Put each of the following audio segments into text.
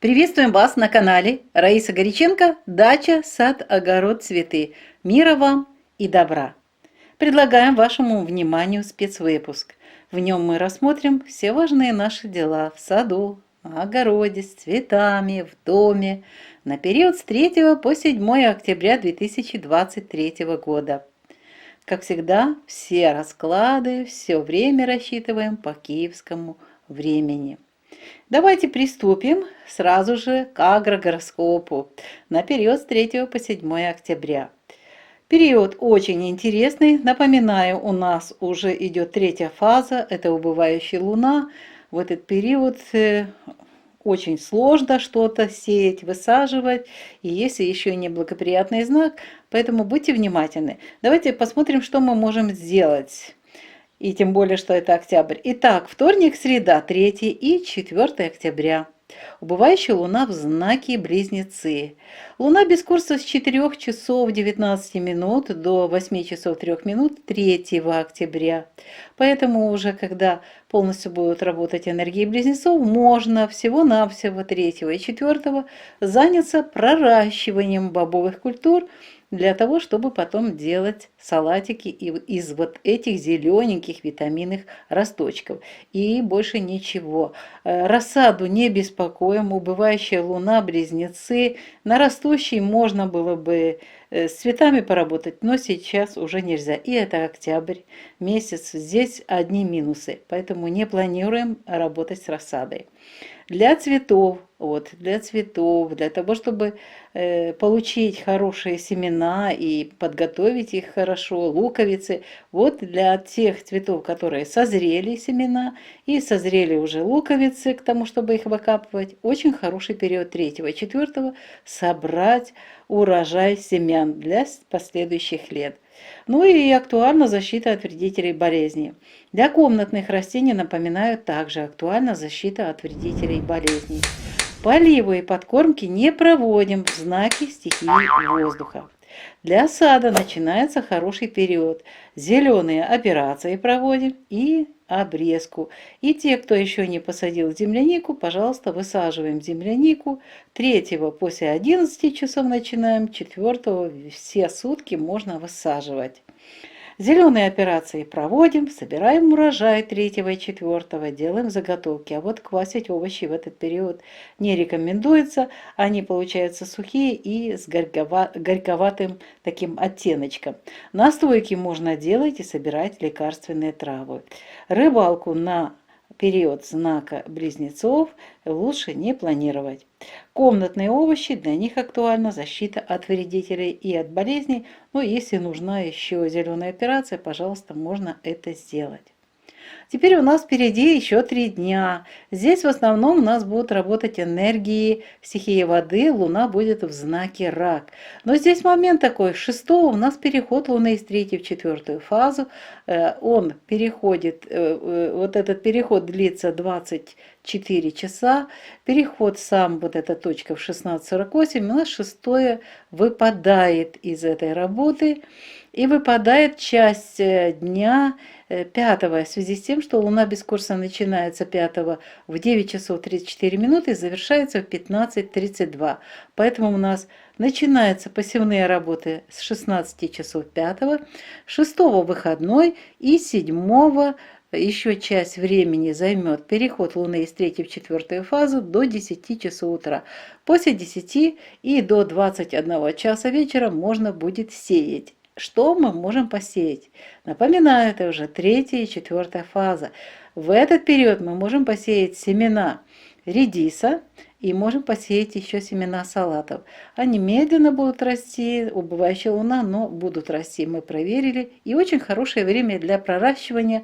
Приветствуем вас на канале Раиса Горяченко «Дача, сад, огород, цветы». Мира вам и добра! Предлагаем вашему вниманию спецвыпуск. В нем мы рассмотрим все важные наши дела в саду, на огороде, с цветами, в доме на период с 3 по 7 октября 2023 года. Как всегда, все расклады, все время рассчитываем по киевскому времени. Давайте приступим сразу же к агрогороскопу на период с 3 по 7 октября. Период очень интересный. Напоминаю, у нас уже идет третья фаза, это убывающая луна. В этот период очень сложно что-то сеять, высаживать, и если еще не благоприятный знак, поэтому будьте внимательны. Давайте посмотрим, что мы можем сделать. И тем более, что это октябрь. Итак, вторник, среда, 3 и 4 октября. Убывающая луна в знаке Близнецы. Луна без курса с 4 часов 19 минут до 8 часов 3 минут 3 октября. Поэтому уже когда полностью будут работать энергии Близнецов, можно всего-навсего 3 и 4 заняться проращиванием бобовых культур, для того, чтобы потом делать салатики из вот этих зелененьких витаминных росточков. И больше ничего. Рассаду не беспокоим, убывающая луна, близнецы. На растущей можно было бы с цветами поработать, но сейчас уже нельзя. И это октябрь месяц, здесь одни минусы, поэтому не планируем работать с рассадой. Для цветов, для того, чтобы получить хорошие семена и подготовить их хорошо, луковицы, для тех цветов, которые созрели семена и созрели уже луковицы к тому, чтобы их выкапывать, очень хороший период 3 и 4 собрать урожай семян для последующих лет. Ну и актуальна защита от вредителей болезней. Для комнатных растений, напоминаю, также актуальна защита от вредителей болезней. Поливы и подкормки не проводим в знаке стихии воздуха. Для сада начинается хороший период. Зеленые операции проводим и обрезку. И те, кто еще не посадил землянику, пожалуйста, высаживаем землянику. 3 после 11 часов начинаем, 4 все сутки можно высаживать. Зеленые операции проводим, собираем урожай 3 и 4, делаем заготовки. А вот квасить овощи в этот период не рекомендуется. Они получаются сухие и с горьковатым таким оттеночком. Настойки можно делать и собирать лекарственные травы. Рыбалку на период знака Близнецов лучше не планировать. Комнатные овощи, для них актуальна защита от вредителей и от болезней. Но если нужна еще зеленая операция, пожалуйста, можно это сделать. Теперь у нас впереди еще 3 дня. Здесь в основном у нас будут работать энергии стихии воды. Луна будет в знаке Рак. Но здесь момент такой. 6 у нас переход Луны из 3 в 4 фазу. Он переходит, вот этот переход длится 24 часа. Переход сам, вот эта точка в 16:48, у нас 6 выпадает из этой работы. И выпадает часть дня 5 в связи с тем, что Луна без курса начинается 5 в 9 часов 34 минуты и завершается в 15:32. Поэтому у нас начинаются посевные работы с 16 часов 5, 6 выходной и 7 еще часть времени займет переход Луны из 3 в 4 фазу до 10 часов утра. После 10 и до 21 часа вечера можно будет сеять. Что мы можем посеять? Напоминаю, это уже 3 и 4 фаза. В этот период мы можем посеять семена редиса и можем посеять еще семена салатов. Они медленно будут расти, убывающая луна, но будут расти, мы проверили. И очень хорошее время для проращивания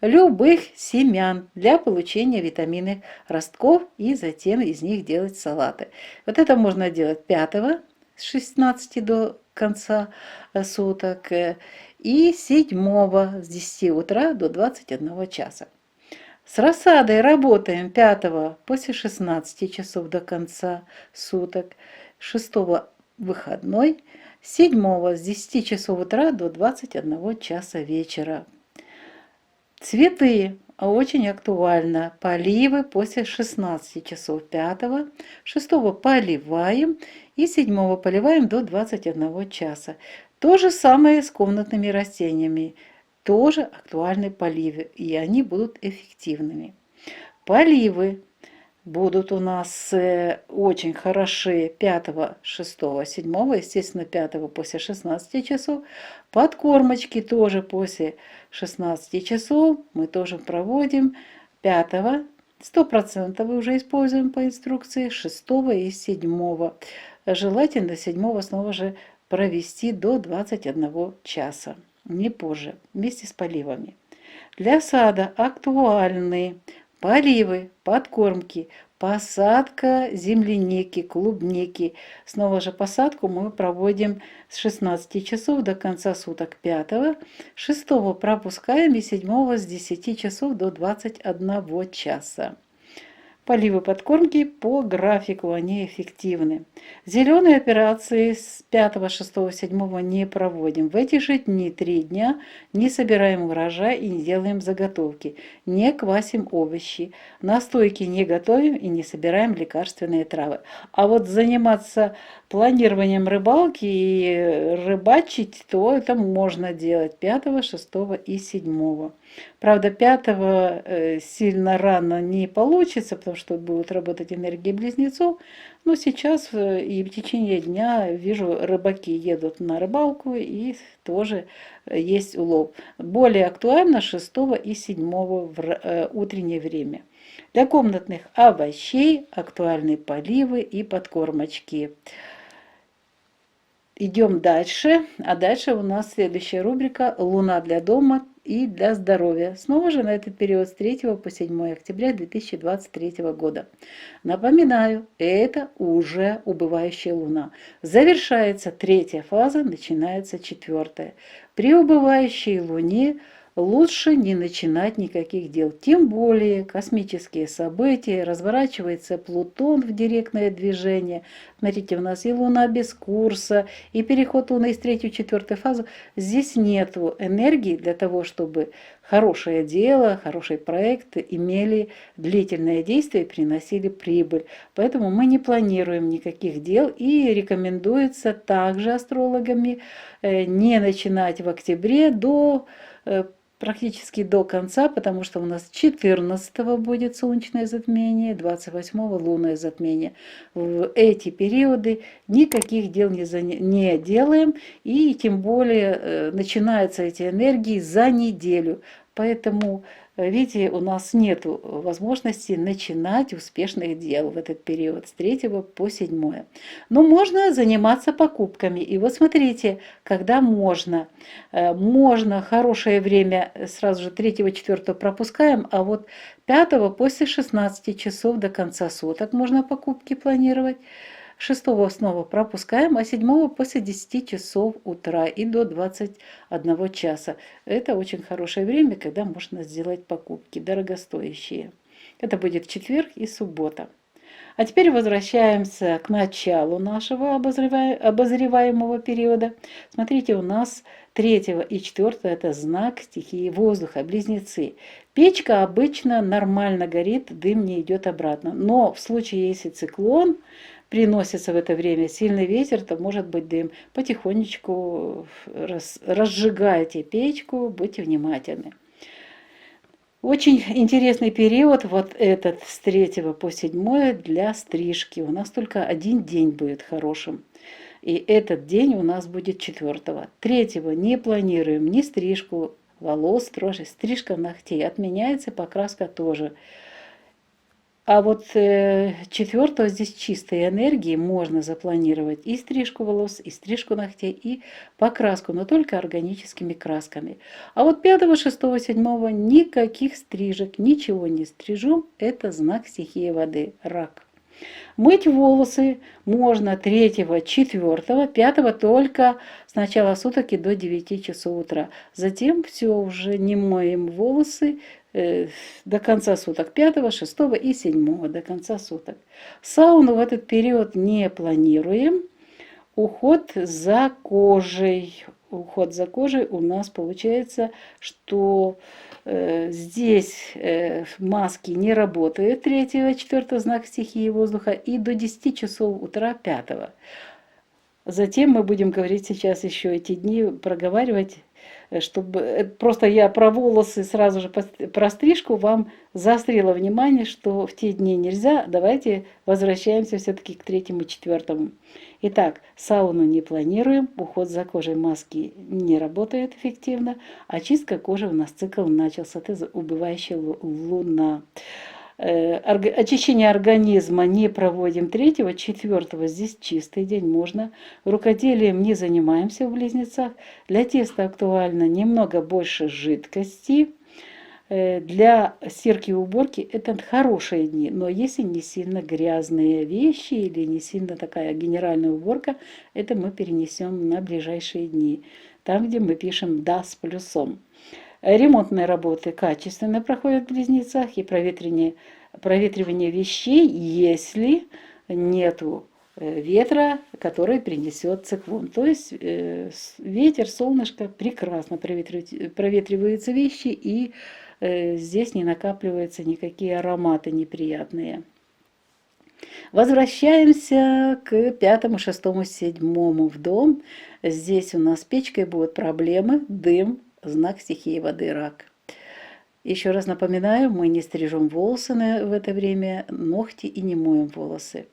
любых семян для получения витаминных ростков и затем из них делать салаты. Вот это можно делать 5 с 16 до конца суток и 7 с 10 утра до 21 часа. С рассадой работаем 5 после 16 часов до конца суток, 6 выходной, 7 с 10 часов утра до 21 часа вечера. Цветы очень актуально поливы после 16 часов 5, 6 поливаем и 7 поливаем до 21 часа. То же самое с комнатными растениями. Тоже актуальны поливы, и они будут эффективными. Поливы будут у нас очень хороши 5, 6, 7, естественно, 5 после 16 часов. Подкормочки тоже после 16 часов мы тоже проводим 5, 100% уже используем по инструкции, 6 и 7. Желательно 7 снова же провести до 21 часа, не позже, вместе с поливами. Для сада актуальны поливы, подкормки, посадка земляники, клубники. Снова же посадку мы проводим с 16 часов до конца суток 5, 6 пропускаем и 7 с 10 часов до 21 часа. Поливы подкормки по графику, они эффективны. Зеленые операции с 5, 6, 7 не проводим. В эти же дни, 3 дня, не собираем урожай и не делаем заготовки. Не квасим овощи. Настойки не готовим и не собираем лекарственные травы. А вот заниматься планированием рыбалки и рыбачить, то это можно делать 5, 6 и 7. Правда, 5 сильно рано не получится, потому что будут работать энергии близнецов. Но сейчас и в течение дня вижу, рыбаки едут на рыбалку и тоже есть улов. Более актуально 6 и 7 в утреннее время. Для комнатных овощей актуальны поливы и подкормочки. Идем дальше. А дальше у нас следующая рубрика «Луна для дома и для здоровья». Снова же на этот период с 3 по 7 октября 2023 года. Напоминаю, это уже убывающая Луна. Завершается 3 фаза, начинается 4. При убывающей Луне лучше не начинать никаких дел. Тем более космические события, разворачивается Плутон в директное движение. Смотрите, у нас и Луна без курса, и переход Луны из 3 в 4 фазу. Здесь нет энергии для того, чтобы хорошее дело, хороший проект имели длительное действие и приносили прибыль. Поэтому мы не планируем никаких дел, и рекомендуется также астрологами не начинать в октябре практически до конца, потому что у нас 14 будет солнечное затмение, 28 лунное затмение. В эти периоды никаких дел не делаем, и тем более начинаются эти энергии за неделю. Поэтому, видите, у нас нет возможности начинать успешных дел в этот период с 3 по 7. Но можно заниматься покупками. И вот смотрите, когда можно. Можно хорошее время, сразу же 3-4 пропускаем, а вот 5 после 16 часов до конца суток можно покупки планировать. 6 снова пропускаем, а 7 после 10 часов утра и до 21 часа. Это очень хорошее время, когда можно сделать покупки дорогостоящие. Это будет четверг и суббота. А теперь возвращаемся к началу нашего обозреваемого периода. Смотрите, у нас 3 и 4 это знак стихии воздуха, близнецы. Печка обычно нормально горит, дым не идет обратно. Но в случае, если циклон приносится в это время, сильный ветер, то может быть дым. Потихонечку разжигайте печку, будьте внимательны. Очень интересный период, вот этот с 3 по 7 для стрижки. У нас только один день будет хорошим. И этот день у нас будет 4. 3 не планируем ни стрижку волос, стрижка ногтей. Отменяется, покраска тоже. А вот 4 здесь чистой энергии можно запланировать и стрижку волос, и стрижку ногтей, и покраску, но только органическими красками. А вот 5, 6, 7 никаких стрижек, ничего не стрижу. Это знак стихии воды, рак. Мыть волосы можно 3, 4, 5 только с начала суток и до 9 часов утра. Затем все, уже не моем волосы до конца суток, 5, 6 и 7 до конца суток. Сауну в этот период не планируем. Уход за кожей. Уход за кожей у нас получается, что Здесь маски не работают 3-4 знак стихии воздуха и до 10 часов утра 5. Затем мы будем говорить сейчас еще эти дни, проговаривать, чтобы просто я про волосы сразу же про стрижку вам заострила внимание, что в те дни нельзя. Давайте возвращаемся все-таки к 3-4. Итак, сауну не планируем, уход за кожей, маски не работает эффективно, очистка кожи у нас цикл начался, это убывающая луна. Очищение организма не проводим 3-4, здесь чистый день, можно. Рукоделием не занимаемся в близнецах. Для теста актуально немного больше жидкости. Для стирки и уборки это хорошие дни, но если не сильно грязные вещи или не сильно такая генеральная уборка, это мы перенесем на ближайшие дни, там, где мы пишем «да» с плюсом. Ремонтные работы качественно проходят в близнецах и проветривание вещей, если нету ветра, который принесет циклон. То есть ветер, солнышко прекрасно проветриваются вещи, и здесь не накапливаются никакие ароматы неприятные. Возвращаемся к 5, 6, 7 в дом. Здесь у нас с печкой будут проблемы, дым, знак стихии воды, рак. Еще раз напоминаю, мы не стрижем волосы в это время, ногти и не моем волосы.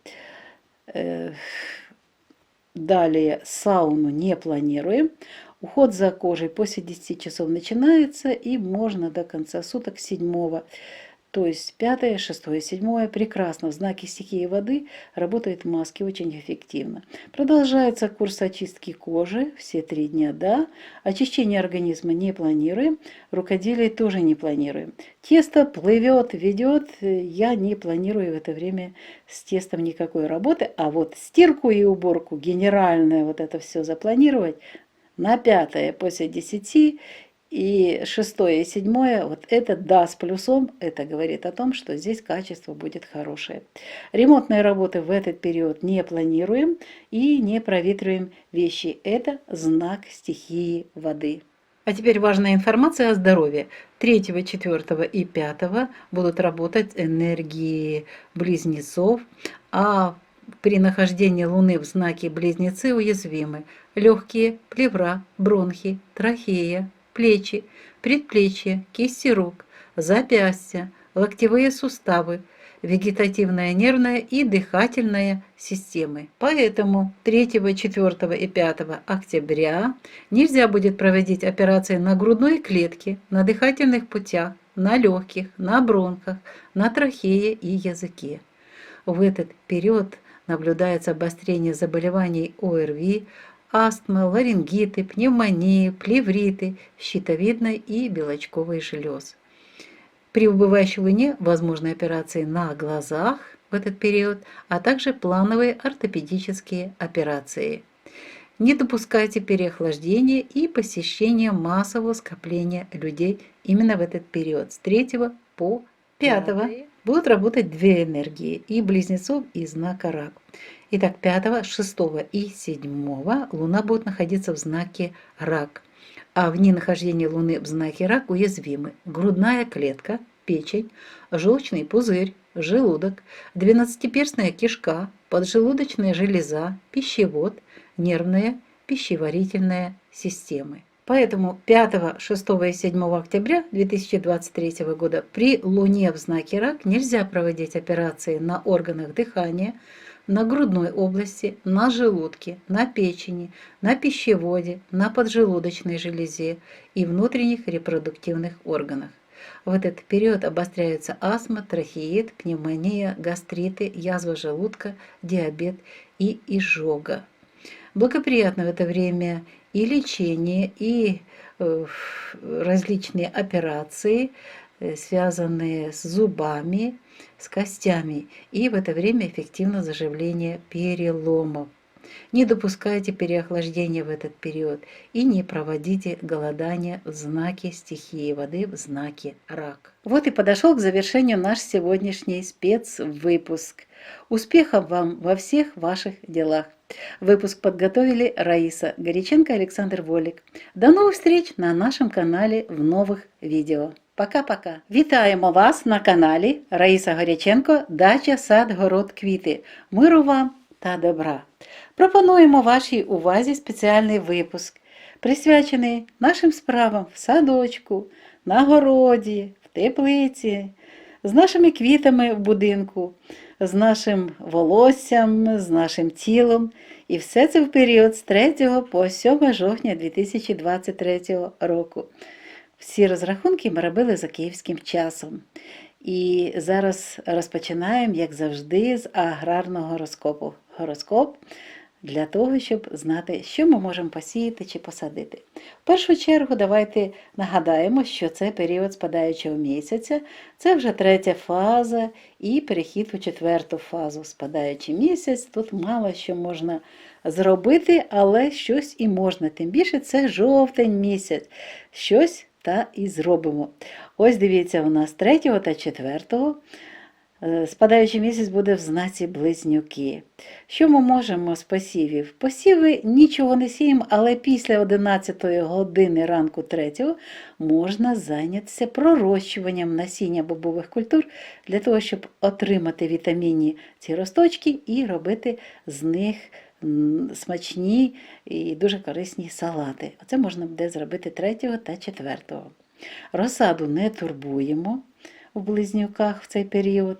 Далее сауну не планируем. Уход за кожей после 10 часов начинается и можно до конца суток 7. То есть 5, 6, 7 прекрасно. В знаке стихии воды работают маски очень эффективно. Продолжается курс очистки кожи все 3 дня, да. Очищение организма не планируем, рукоделие тоже не планируем. Тесто плывет, ведет, я не планирую в это время с тестом никакой работы. А вот стирку и уборку, генеральное вот это все запланировать на 5 после 10. И 6 и 7, вот это «да» с плюсом, это говорит о том, что здесь качество будет хорошее. Ремонтные работы в этот период не планируем и не проветриваем вещи. Это знак стихии воды. А теперь важная информация о здоровье. 3, 4 и 5 будут работать энергии близнецов, а при нахождении Луны в знаке Близнецы уязвимы легкие, плевра, бронхи, трахея, плечи, предплечья, кисти рук, запястья, локтевые суставы, вегетативная нервная и дыхательная системы. Поэтому 3, 4 и 5 октября нельзя будет проводить операции на грудной клетке, на дыхательных путях, на легких, на бронхах, на трахее и языке. В этот период наблюдается обострение заболеваний ОРВИ, астма, ларингиты, пневмонии, плевриты, щитовидной и белочковой желез. При убывающей луне возможны операции на глазах в этот период, а также плановые ортопедические операции. Не допускайте переохлаждения и посещения массового скопления людей именно в этот период с 3 по 5. Будут работать 2 энергии – и близнецов, и знака рак. Итак, 5, 6 и 7 Луна будет находиться в знаке рак. А в дни нахождения Луны в знаке рак уязвимы грудная клетка, печень, желчный пузырь, желудок, 12-перстная кишка, поджелудочная железа, пищевод, нервная, пищеварительная системы. Поэтому 5, 6 и 7 октября 2023 года при Луне в знаке рак нельзя проводить операции на органах дыхания, на грудной области, на желудке, на печени, на пищеводе, на поджелудочной железе и внутренних репродуктивных органах. В этот период обостряются астма, трахеит, пневмония, гастриты, язва желудка, диабет и изжога. Благоприятно в это время и лечение, и различные операции, связанные с зубами, с костями, и в это время эффективно заживление переломов. Не допускайте переохлаждения в этот период и не проводите голодание в знаке стихии воды, в знаке рак. Вот и подошел к завершению наш сегодняшний спецвыпуск. Успехов вам во всех ваших делах. Выпуск подготовили Раиса Горяченко, Александр Волик. До новых встреч на нашем канале в новых видео. Пока-пока. Вітаємо вас на каналі Раїса Горяченко «Дача, сад, город, квіти». Миру вам та добра. Пропонуємо вашій увазі спеціальний випуск, присвячений нашим справам в садочку, на городі, в теплиці, з нашими квітами в будинку, з нашим волоссям, з нашим тілом. І все це в період з 3 по 7 жовтня 2023 року. Всі розрахунки ми робили за київським часом. І зараз розпочинаємо, як завжди, з аграрного гороскопу. Гороскоп для того, щоб знати, що ми можемо посіяти чи посадити. В першу чергу давайте нагадаємо, що це період спадаючого місяця, це вже 3-я фаза і перехід у 4-ту фазу. Спадаючий місяць, тут мало що можна зробити, але щось і можна. Тим більше це жовтень місяць. Щось та і зробимо. Ось дивіться, у нас 3-го та 4-го. Спадаючий місяць буде в знаці Близнюки. Що ми можемо з посівів? Посіви нічого не сіємо, але після 11 години ранку 3-го можна зайнятися пророщуванням насіння бобових культур для того, щоб отримати вітамінні ці росточки і робити з них смачні і дуже корисні салати. Оце можна буде зробити 3-го та 4-го. Розсаду не турбуємо у близнюках в цей період.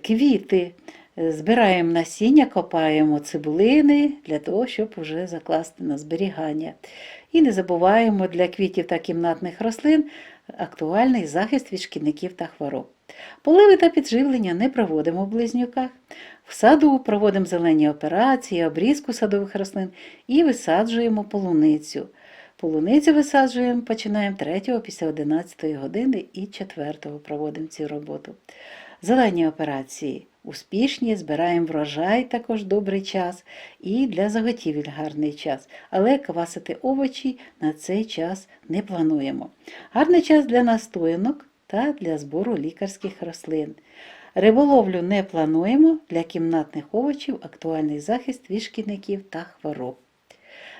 Квіти збираємо насіння, копаємо цибулини для того, щоб вже закласти на зберігання. І не забуваємо для квітів та кімнатних рослин актуальний захист від шкідників та хвороб. Поливи та підживлення не проводимо в близнюках. В саду проводимо зелені операції, обрізку садових рослин і висаджуємо полуницю. Полуницю висаджуємо, починаємо 3-го після 11 години і 4-го проводимо цю роботу. Зелені операції успішні, збираємо врожай, також добрий час, і для заготівель гарний час. Але квасити овочі на цей час не плануємо. Гарний час для настоянок та для збору лікарських рослин. Риболовлю не плануємо, для кімнатних овочів актуальний захист від шкідників та хвороб.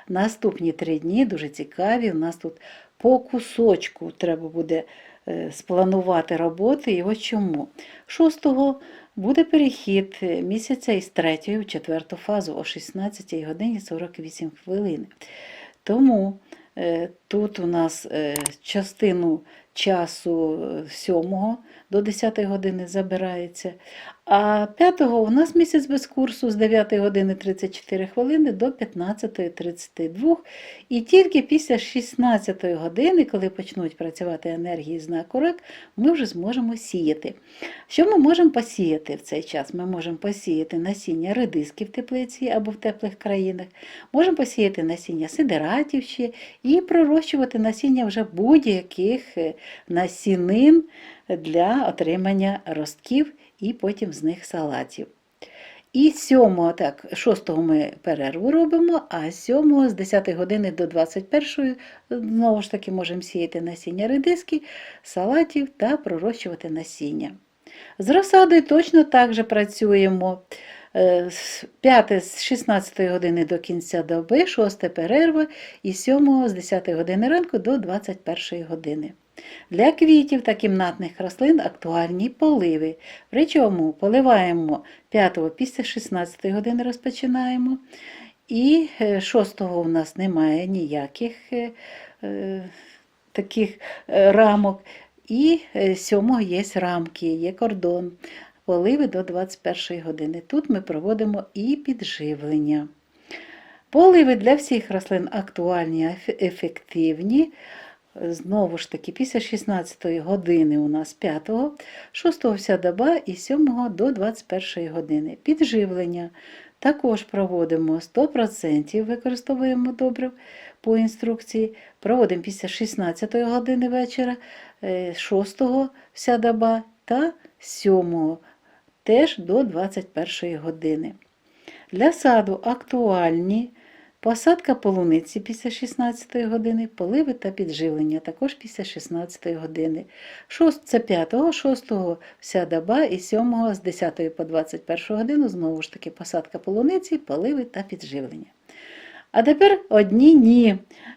Наступні 3 дні дуже цікаві, у нас тут по кусочку треба буде спланувати роботи, і ось чому. 6-го буде перехід місяця із 3-ї в 4-ту фазу о 16 годині 48 хвилин. Тому тут у нас частину часу 7 до 10 години забирається, а 5-го у нас місяць без курсу з 9 години 34 хвилини до 15:32. І тільки після 16 години, коли почнуть працювати енергії знаку Рак, ми вже зможемо сіяти. Що ми можемо посіяти в цей час? Ми можемо посіяти насіння редиски в теплиці або в теплих країнах, можемо посіяти насіння сидератів ще і пророщувати насіння вже будь-яких насінин для отримання ростків і потім з них салатів. І 6-го ми перерву робимо, а 7-го з 10 години до 21-ї знову ж таки можемо сіяти насіння редиски, салатів та пророщувати насіння. З розсадою точно так же працюємо. 5 з 16 години до кінця доби, 6 перерва і 7 з 10 години ранку до 21 години. Для квітів та кімнатних рослин актуальні поливи. Причому поливаємо 5-го після 16 години розпочинаємо. І 6-го у нас немає ніяких таких рамок. І 7-го є рамки, є кордон. Поливи до 21 години. Тут ми проводимо і підживлення. Поливи для всіх рослин актуальні, ефективні. Знову ж таки, після 16 години у нас 5-го, 6-го вся доба і 7-го до 21 години. Підживлення також проводимо 100%, використовуємо добрив по інструкції. Проводимо після 16 години вечора, 6-го вся доба та 7-го теж до 21 години. Для саду актуальні посадка полуниці після 16 години, поливи та підживлення також після 16 години. Це 5-го, 6-го вся доба і 7-го з 10 по 21 годину знову ж таки посадка полуниці, поливи та підживлення. А тепер одні ні.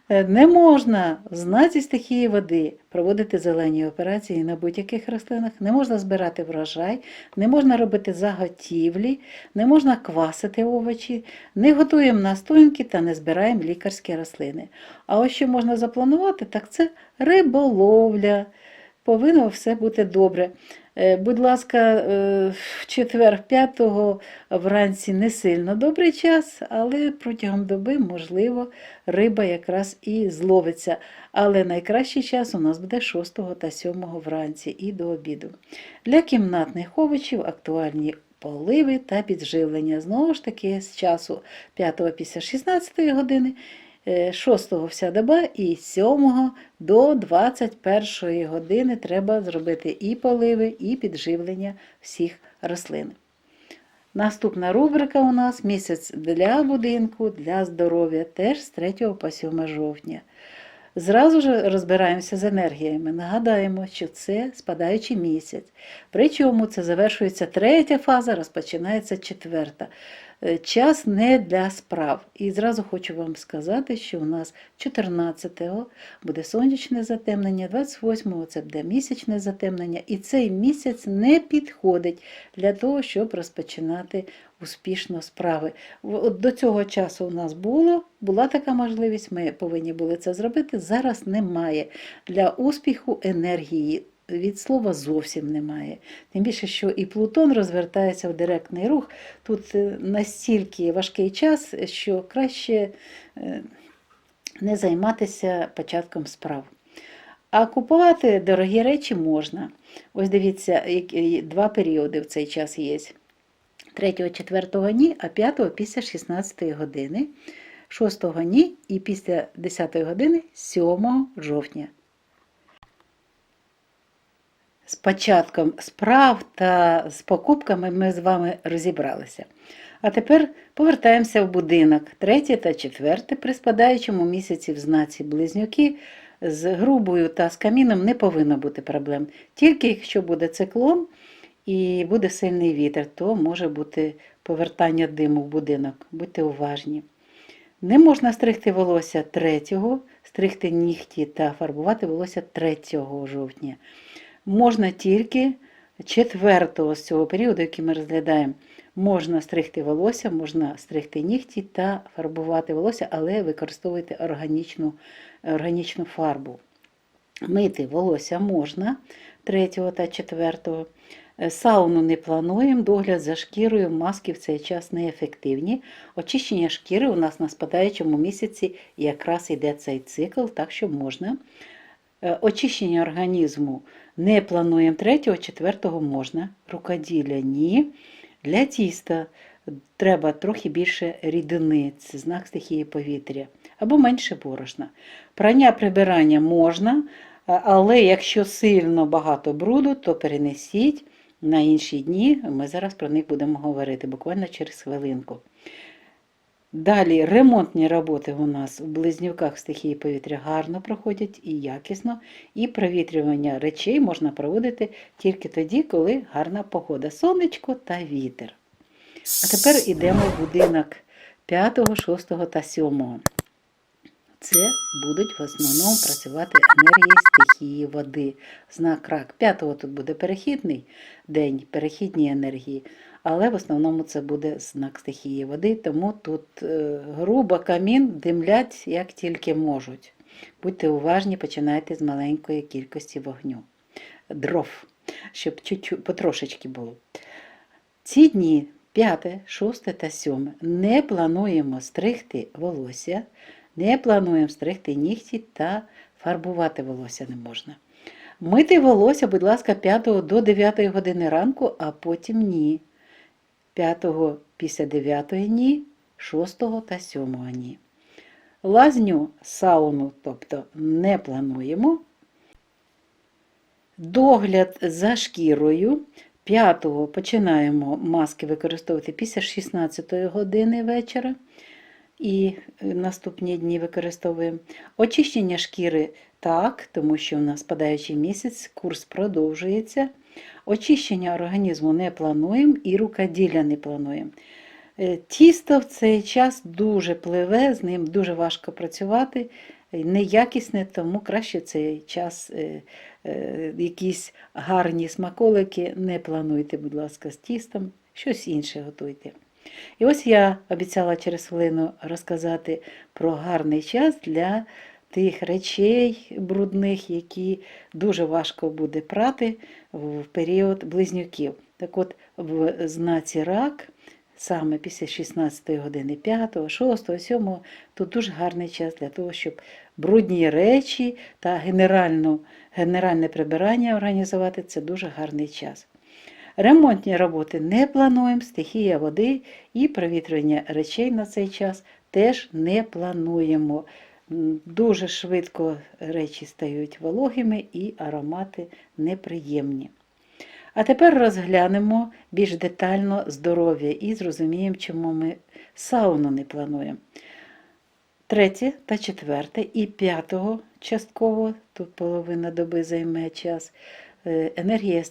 Не можна в знаці стихії води проводити зелені операції на будь-яких рослинах, не можна збирати врожай, не можна робити заготівлі, не можна квасити овочі, не готуємо настоянки та не збираємо лікарські рослини. А ось що можна запланувати, так це риболовля. Повинно все бути добре. Будь ласка, в четвер 5-го вранці не сильно добрий час, але протягом доби, можливо, риба якраз і зловиться. Але найкращий час у нас буде 6-го та 7-го вранці і до обіду. Для кімнатних овочів актуальні поливи та підживлення. Знову ж таки, з часу 5-го після 16-ї години, 6-го вся доба і 7-го до 21-ї години треба зробити і поливи, і підживлення всіх рослин. Наступна рубрика у нас «Місяць для будинку, для здоров'я», теж з 3 по 7 жовтня. Зразу ж розбираємося з енергіями. Нагадаємо, що це спадаючий місяць. Причому це завершується 3-я фаза, розпочинається 4-та. Час не для справ. І зразу хочу вам сказати, що у нас 14-го буде сонячне затемнення, 28-го це буде місячне затемнення. І цей місяць не підходить для того, щоб розпочинати успішно справи. От до цього часу у нас була така можливість, ми повинні були це зробити, зараз немає. Для успіху енергії від слова зовсім немає. Тим більше, що і Плутон розвертається в директний рух. Тут настільки важкий час, що краще не займатися початком справ. А купувати дорогі речі можна. Ось дивіться, 2 періоди в цей час є. 3-4 ні, а 5 після 16 години, 6 ні і після 10 години 7 жовтня. З початком справ та з покупками ми з вами розібралися. А тепер повертаємося в будинок. 3 та 4 при спадаючому місяці в знаці Близнюки з грубою та з каміном не повинно бути проблем. Тільки якщо буде циклон і буде сильний вітер, то може бути повертання диму в будинок. Будьте уважні. Не можна стригти волосся 3-го, стригти нігті та фарбувати волосся 3 жовтня. Можна тільки 4-го з цього періоду, який ми розглядаємо. Можна стригти волосся, можна стригти нігті та фарбувати волосся, але використовуйте органічну фарбу. Мити волосся можна 3 та 4. Сауну не плануємо, догляд за шкірою, маски в цей час неефективні. Очищення шкіри у нас на спадаючому місяці якраз йде цей цикл, так що можна. Очищення організму не плануємо 3-4 можна, рукоділля ні. Для тіста треба трохи більше рідини, це знак стихії повітря, або менше борошна. Прання, прибирання можна, але якщо сильно багато бруду, то перенесіть на інші дні, ми зараз про них будемо говорити, буквально через хвилинку. Далі ремонтні роботи у нас у Близнюках стихії повітря гарно проходять і якісно, і провітрювання речей можна проводити тільки тоді, коли гарна погода, сонечко та вітер. А тепер йдемо в будинок 5, 6 та 7. Це будуть в основному працювати енергії стихії води. Знак рак. 5-го тут буде перехідний день, перехідні енергії. Але в основному це буде знак стихії води, тому тут грубо камін димлять як тільки можуть. Будьте уважні, починайте з маленької кількості вогню. Дров, щоб потрошечки було. Ці дні 5, 6 та 7 не плануємо стригти волосся, не плануємо стригти нігті та фарбувати волосся не можна. Мити волосся, будь ласка, 5 до 9 години ранку, а потім ні. 5 після 9 ні, 6 та 7 ні. Лазню, сауну, тобто не плануємо. Догляд за шкірою. 5 починаємо маски використовувати після 16 години вечора. І наступні дні використовуємо. Очищення шкіри так, тому що у нас спадаючий місяць, курс продовжується. Очищення організму не плануємо і рукоділля не плануємо. Тісто в цей час дуже пливе, з ним дуже важко працювати, неякісне, тому краще в цей час якісь гарні смаколики не плануйте, будь ласка, з тістом, щось інше готуйте. І ось я обіцяла через хвилину розказати про гарний час для тих речей брудних, які дуже важко буде прати в період близнюків. Так от, в знаці рак, саме після 16 години 5, 6, 7, тут дуже гарний час для того, щоб брудні речі та генеральне прибирання організувати, це дуже гарний час. Ремонтні роботи не плануємо, стихія води і провітрювання речей на цей час теж не плануємо. Дуже швидко речі стають вологими і аромати неприємні. А тепер розглянемо більш детально здоров'я і зрозуміємо, чому ми сауну не плануємо. 3 та 4 і 5 частково, тут половина доби займе час, енергія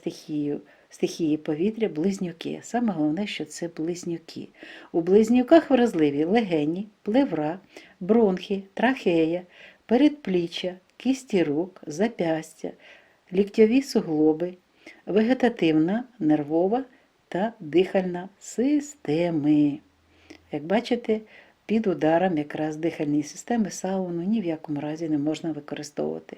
стихії повітря, близнюки. Саме головне, що це близнюки. У близнюках вразливі легені, плевра, бронхи, трахея, передпліччя, кісті рук, зап'ястя, ліктьові суглоби, вегетативна, нервова та дихальна системи. Як бачите, під ударом якраз дихальної системи сауну ні в якому разі не можна використовувати.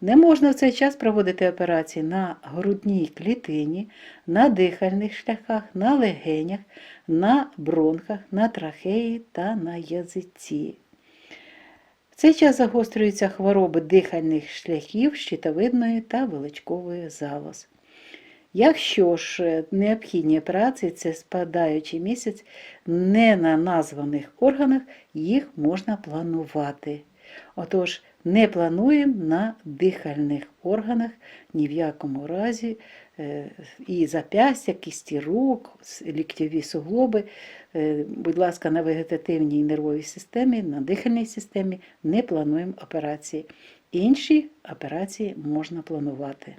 Не можна в цей час проводити операції на грудній клітині, на дихальних шляхах, на легенях, на бронхах, на трахеї та на язиці. В цей час загострюються хвороби дихальних шляхів, щитовидної та виличкової залоз. Якщо ж необхідні операції, це спадаючий місяць, не на названих органах, їх можна планувати. Отож, не плануємо на дихальних органах ні в якому разі, і зап'ястя, кісті рук, ліктьові суглоби, будь ласка, на вегетативній нервовій системі, на дихальній системі не плануємо операції. Інші операції можна планувати.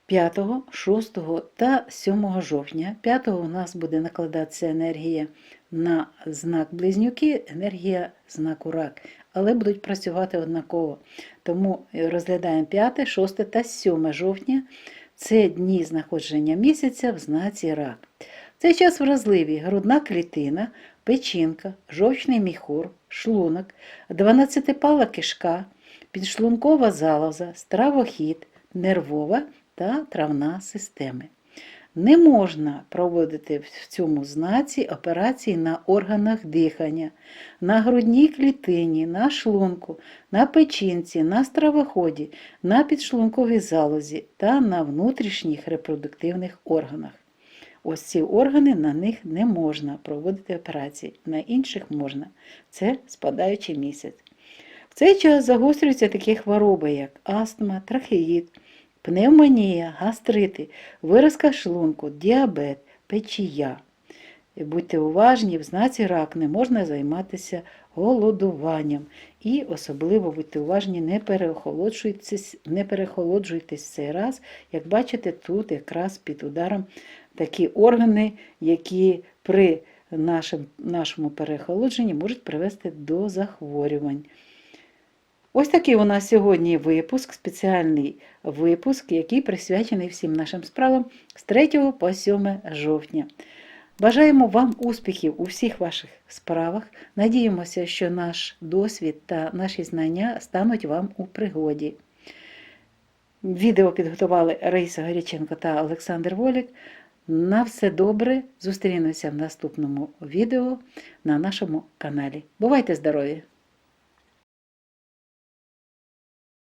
5, 6 та 7 жовтня. 5 у нас буде накладатися енергія на знак Близнюки, енергія знаку Рак, але будуть працювати однаково. Тому розглядаємо 5, 6 та 7 жовтня. Це дні знаходження місяця в знаці Рак. В цей час вразливі грудна клітина, печінка, жовчний міхур, шлунок, 12-пала кишка, підшлункова залоза, стравохід, нервова та травна системи. Не можна проводити в цьому знаці операції на органах дихання, на грудній клітині, на шлунку, на печінці, на стравоході, на підшлунковій залозі та на внутрішніх репродуктивних органах. Ось ці органи, на них не можна проводити операції, на інших можна. Це спадаючий місяць. В цей час загострюються такі хвороби, як астма, трахеїд, пневмонія, гастрити, виразка шлунку, діабет, печія. Будьте уважні, в знаці Рак не можна займатися голодуванням. І особливо будьте уважні, не переохолоджуйтесь в цей раз. Як бачите, тут якраз під ударом такі органи, які при нашому переохолодженні можуть привести до захворювань. Ось такий у нас сьогодні випуск, спеціальний випуск, який присвячений всім нашим справам з 3 по 7 жовтня. Бажаємо вам успіхів у всіх ваших справах. Надіємося, що наш досвід та наші знання стануть вам у пригоді. Відео підготували Раїса Горяченко та Олександр Волік. На все добре. Зустрінемося в наступному відео на нашому каналі. Бувайте здорові!